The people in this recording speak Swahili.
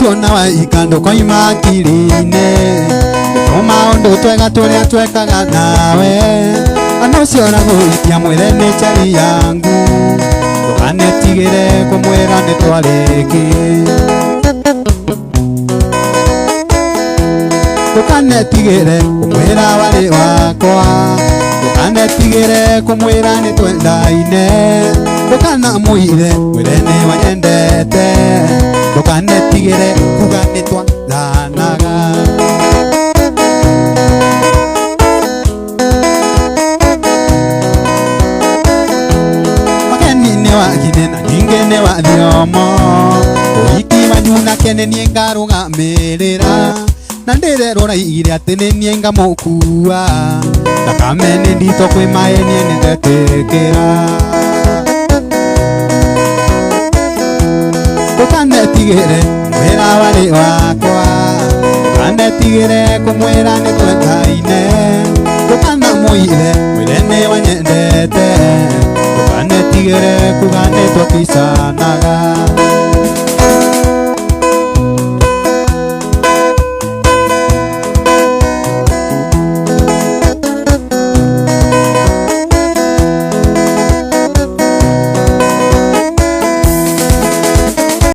tuona wa ikando kwa imakirine toma ondo twega turia twekaga nawe ano ciona guikia mwire ni chari yangu ndukanetigire kumwira ni twariki ndukanetigire kumwira wari wakwa ndukanetigire kumwira ni twendaine ndukanamwire mwire ni wanyendete ndukanetigire kuga ni twathanaga wakinena ningene wa thiomo uiki manyuna kene nie ngarugamirira na ndirerora ire ati ni nie ngamukua thakame ni ndito kwi mai nie nindetikira ndukanetigire mwira wari wakwa ndukanetigire kumwira ni twendaine ndukanamwire mwire ni wanyendete ndukanetigire kuga ni twakisana